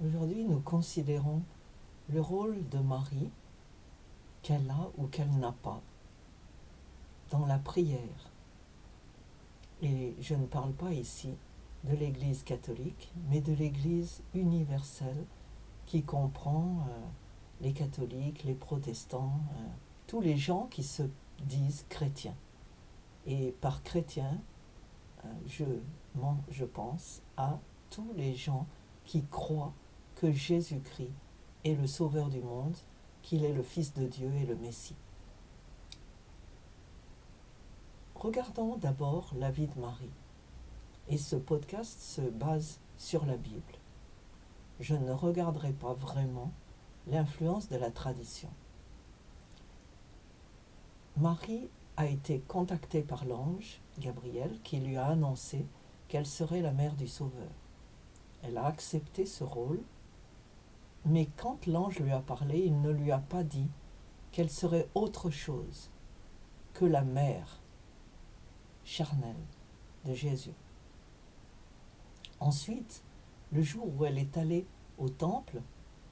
Aujourd'hui, nous considérons le rôle de Marie qu'elle a ou qu'elle n'a pas dans la prière. Et je ne parle pas ici de l'Église catholique, mais de l'Église universelle qui comprend les catholiques, les protestants, tous les gens qui se disent chrétiens. Et par chrétien, je pense à tous les gens qui croient que Jésus-Christ est le Sauveur du monde, qu'il est le Fils de Dieu et le Messie. Regardons d'abord la vie de Marie. Et ce podcast se base sur la Bible. Je ne regarderai pas vraiment l'influence de la tradition. Marie a été contactée par l'ange Gabriel qui lui a annoncé qu'elle serait la mère du Sauveur. Elle a accepté ce rôle, mais quand l'ange lui a parlé, il ne lui a pas dit qu'elle serait autre chose que la mère charnelle de Jésus. Ensuite, le jour où elle est allée au temple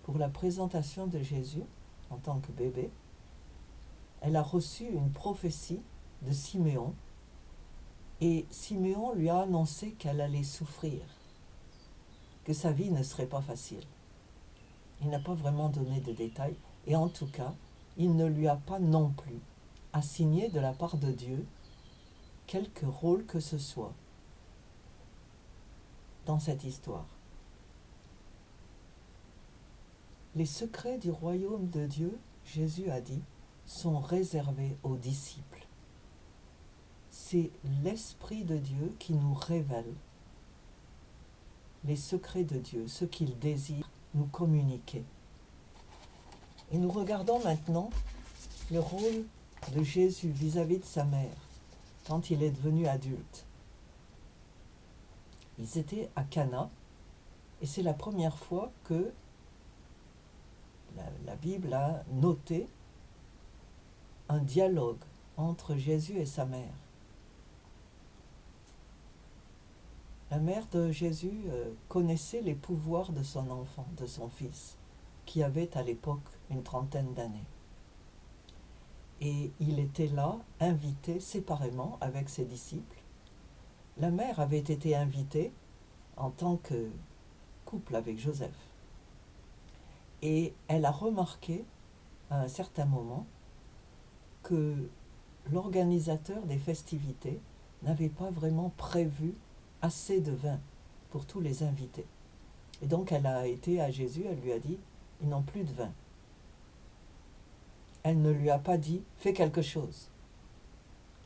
pour la présentation de Jésus en tant que bébé, elle a reçu une prophétie de Siméon et Siméon lui a annoncé qu'elle allait souffrir, que sa vie ne serait pas facile. Il n'a pas vraiment donné de détails et en tout cas, il ne lui a pas non plus assigné de la part de Dieu quelque rôle que ce soit dans cette histoire. Les secrets du royaume de Dieu, Jésus a dit, sont réservés aux disciples. C'est l'Esprit de Dieu qui nous révèle les secrets de Dieu, ce qu'il désire nous communiquer. Et nous regardons maintenant le rôle de Jésus vis-à-vis de sa mère quand il est devenu adulte. Ils étaient à Cana et c'est la première fois que la Bible a noté un dialogue entre Jésus et sa mère. La mère de Jésus connaissait les pouvoirs de son enfant, de son fils, qui avait à l'époque une trentaine d'années. Et il était là, invité séparément avec ses disciples. La mère avait été invitée en tant que couple avec Joseph. Et elle a remarqué à un certain moment que l'organisateur des festivités n'avait pas vraiment prévu assez de vin pour tous les invités. Et donc elle a été à Jésus, elle lui a dit, ils n'ont plus de vin. Elle ne lui a pas dit, fais quelque chose.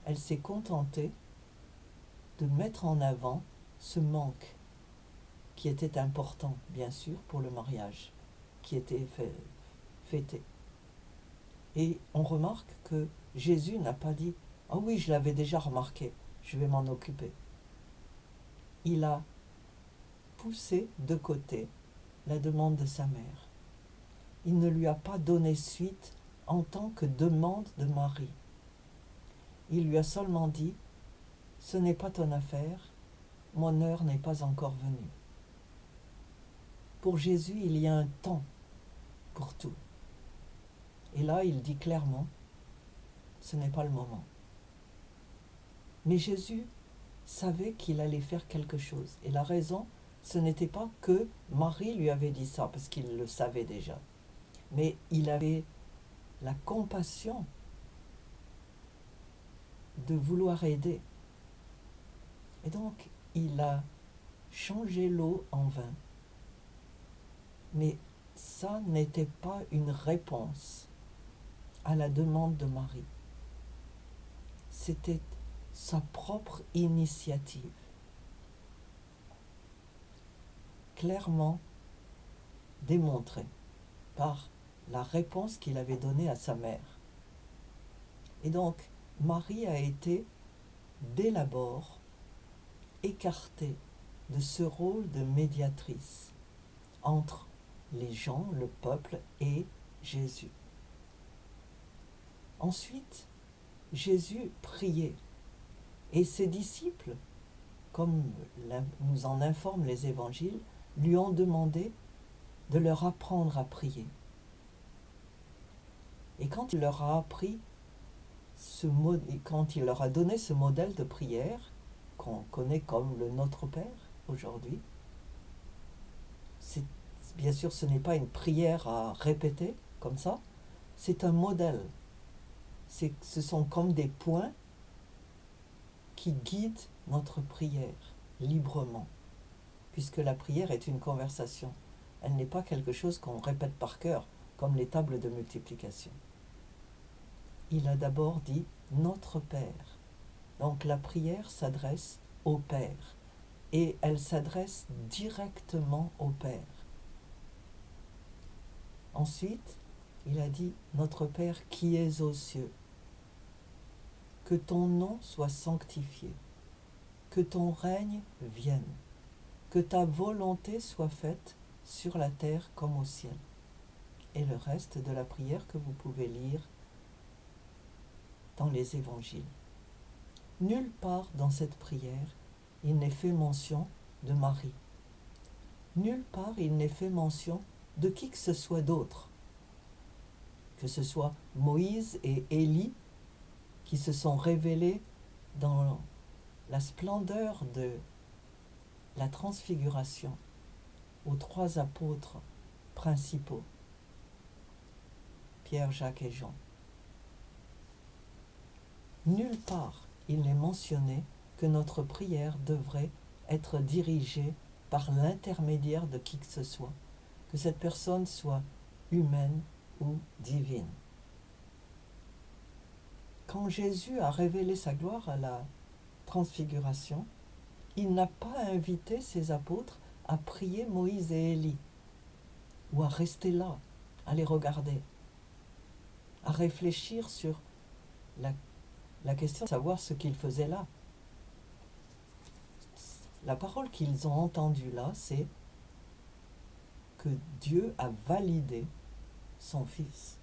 Elle s'est contentée de mettre en avant ce manque qui était important, bien sûr, pour le mariage, qui était fêté. Et on remarque que Jésus n'a pas dit « Ah oui, je l'avais déjà remarqué, je vais m'en occuper ». Il a poussé de côté la demande de sa mère. Il ne lui a pas donné suite en tant que demande de Marie. Il lui a seulement dit « Ce n'est pas ton affaire, mon heure n'est pas encore venue ». Pour Jésus, il y a un temps pour tout. Et là, il dit clairement, ce n'est pas le moment. Mais Jésus savait qu'il allait faire quelque chose. Et la raison, ce n'était pas que Marie lui avait dit ça, parce qu'il le savait déjà. Mais il avait la compassion de vouloir aider. Et donc, il a changé l'eau en vin. Mais ça n'était pas une réponse à la demande de Marie. C'était sa propre initiative. Clairement démontrée par la réponse qu'il avait donnée à sa mère. Et donc, Marie a été, dès l'abord, écartée de ce rôle de médiatrice entre les gens, le peuple et Jésus. Ensuite, Jésus priait et ses disciples, comme nous en informent les évangiles, lui ont demandé de leur apprendre à prier. Et quand il leur a appris quand il leur a donné ce modèle de prière, qu'on connaît comme le Notre Père aujourd'hui, bien sûr ce n'est pas une prière à répéter comme ça, c'est un modèle. Ce sont comme des points qui guident notre prière librement, puisque la prière est une conversation. Elle n'est pas quelque chose qu'on répète par cœur, comme les tables de multiplication. Il a d'abord dit « Notre Père ». Donc la prière s'adresse au Père, et elle s'adresse directement au Père. Ensuite, il a dit « Notre Père qui es aux cieux, que ton nom soit sanctifié, que ton règne vienne, que ta volonté soit faite sur la terre comme au ciel. » Et le reste de la prière que vous pouvez lire dans les évangiles. Nulle part dans cette prière, il n'est fait mention de Marie. Nulle part il n'est fait mention de qui que ce soit d'autre, que ce soit Moïse et Élie qui se sont révélés dans la splendeur de la transfiguration aux trois apôtres principaux, Pierre, Jacques et Jean. Nulle part il n'est mentionné que notre prière devrait être dirigée par l'intermédiaire de qui que ce soit, que cette personne soit humaine ou divine. Quand Jésus a révélé sa gloire à la transfiguration, il n'a pas invité ses apôtres à prier Moïse et Élie, ou à rester là, à les regarder, à réfléchir sur la question de savoir ce qu'ils faisaient là. La parole qu'ils ont entendue là, c'est que Dieu a validé son Fils,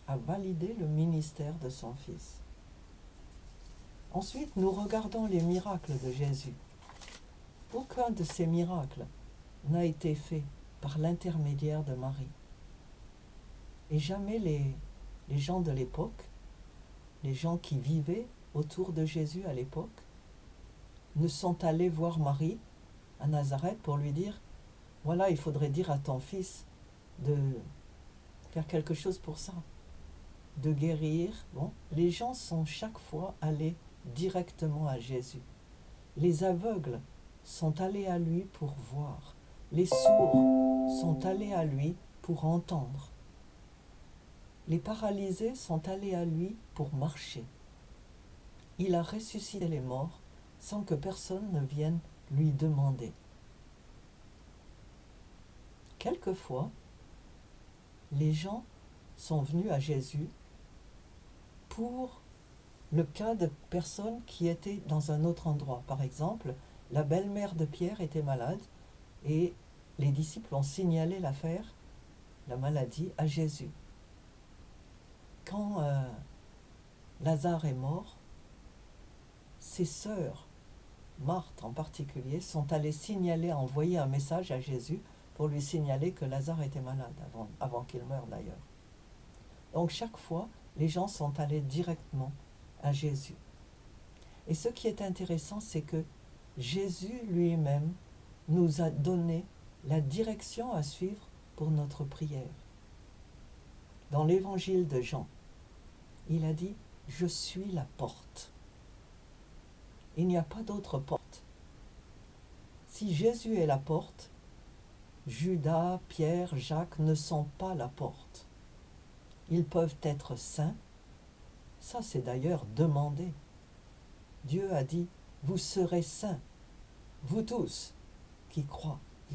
a validé le ministère de son Fils. Ensuite, nous regardons les miracles de Jésus. Aucun de ces miracles n'a été fait par l'intermédiaire de Marie. Et jamais les gens de l'époque, les gens qui vivaient autour de Jésus à l'époque, ne sont allés voir Marie à Nazareth pour lui dire « Voilà, il faudrait dire à ton fils de faire quelque chose pour ça, de guérir. » Bon, les gens sont chaque fois allés directement à Jésus. Les aveugles sont allés à lui pour voir. Les sourds sont allés à lui pour entendre. Les paralysés sont allés à lui pour marcher. Il a ressuscité les morts sans que personne ne vienne lui demander. Quelquefois, les gens sont venus à Jésus pour le cas de personnes qui étaient dans un autre endroit. Par exemple, la belle-mère de Pierre était malade et les disciples ont signalé l'affaire, la maladie, à Jésus. Quand Lazare est mort, ses sœurs, Marthe en particulier, sont allées envoyer un message à Jésus pour lui signaler que Lazare était malade, avant qu'il meure d'ailleurs. Donc chaque fois, les gens sont allés directement à Jésus. Et ce qui est intéressant, c'est que Jésus lui-même nous a donné la direction à suivre pour notre prière. Dans l'évangile de Jean, il a dit « Je suis la porte ». Il n'y a pas d'autre porte. Si Jésus est la porte, Judas, Pierre, Jacques ne sont pas la porte. Ils peuvent être saints. Ça, c'est d'ailleurs demandé. Dieu a dit « Vous serez saints, vous tous qui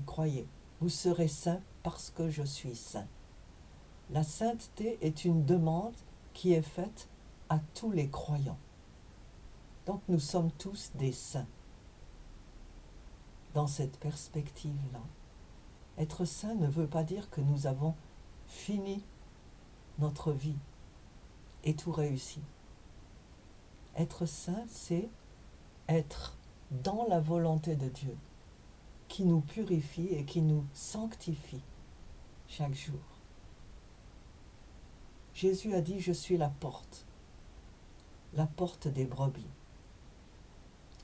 croyez. Vous serez saints parce que je suis saint. » La sainteté est une demande qui est faite à tous les croyants. Donc nous sommes tous des saints. Dans cette perspective-là, être saint ne veut pas dire que nous avons fini notre vie et tout réussi. Être saint, c'est être dans la volonté de Dieu, qui nous purifie et qui nous sanctifie chaque jour. Jésus a dit, je suis la porte des brebis.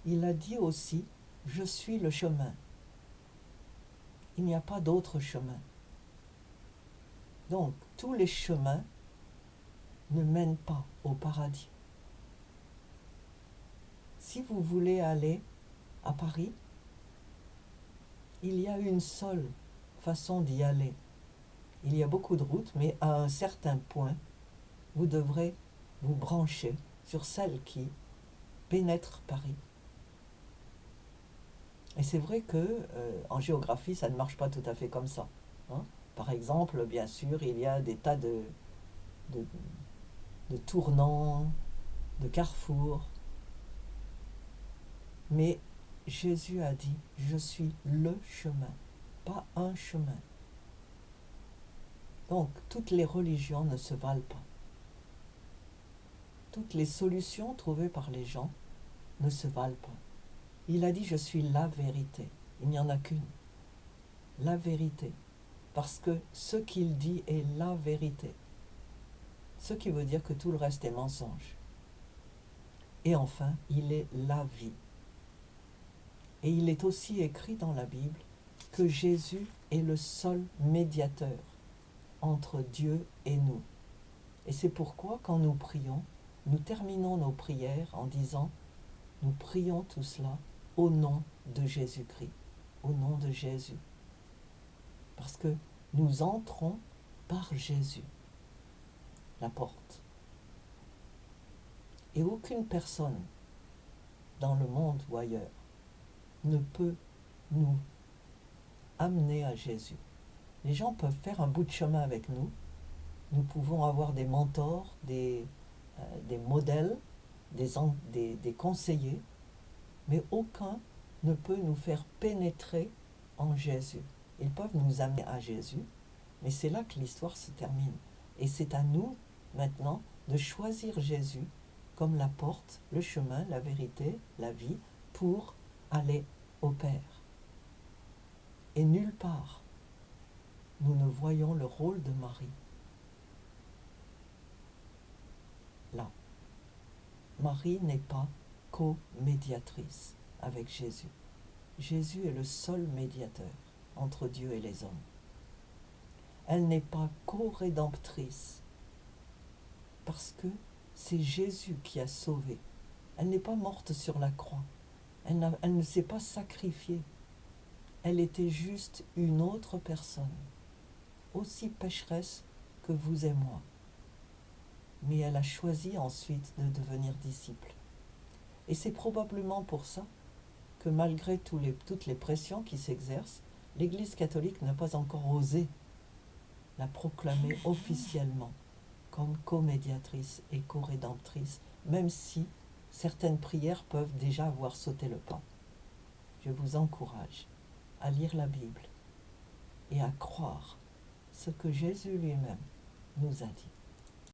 Il a dit aussi, je suis le chemin. Il n'y a pas d'autre chemin. Donc, tous les chemins ne mènent pas au paradis. Si vous voulez aller à Paris, il y a une seule façon d'y aller. Il y a beaucoup de routes, mais à un certain point, vous devrez vous brancher sur celle qui pénètre Paris. Et c'est vrai que en géographie, ça ne marche pas tout à fait comme ça. Hein. Par exemple, bien sûr, il y a des tas de tournants, de carrefours. Mais Jésus a dit, je suis le chemin, pas un chemin. Donc, toutes les religions ne se valent pas. Toutes les solutions trouvées par les gens ne se valent pas. Il a dit, je suis la vérité. Il n'y en a qu'une. La vérité. Parce que ce qu'il dit est la vérité. Ce qui veut dire que tout le reste est mensonge. Et enfin, il est la vie. Et il est aussi écrit dans la Bible que Jésus est le seul médiateur entre Dieu et nous. Et c'est pourquoi quand nous prions, nous terminons nos prières en disant « Nous prions tout cela au nom de Jésus-Christ, au nom de Jésus. » Parce que nous entrons par Jésus, la porte. Et aucune personne dans le monde ou ailleurs ne peut nous amener à Jésus. Les gens peuvent faire un bout de chemin avec nous. Nous pouvons avoir des mentors, des modèles, des conseillers, mais aucun ne peut nous faire pénétrer en Jésus. Ils peuvent nous amener à Jésus, mais c'est là que l'histoire se termine. Et c'est à nous, maintenant, de choisir Jésus comme la porte, le chemin, la vérité, la vie, pour aller au Père. Et nulle part, nous ne voyons le rôle de Marie. Là, Marie n'est pas co-médiatrice avec Jésus. Jésus est le seul médiateur entre Dieu et les hommes. Elle n'est pas co-rédemptrice parce que c'est Jésus qui a sauvé. Elle n'est pas morte sur la croix. Elle ne s'est pas sacrifiée. Elle était juste une autre personne, aussi pécheresse que vous et moi. Mais elle a choisi ensuite de devenir disciple. Et c'est probablement pour ça que malgré toutes les pressions qui s'exercent, l'Église catholique n'a pas encore osé la proclamer officiellement comme co-médiatrice et co-rédemptrice, même si certaines prières peuvent déjà avoir sauté le pas. Je vous encourage à lire la Bible et à croire ce que Jésus lui-même nous a dit.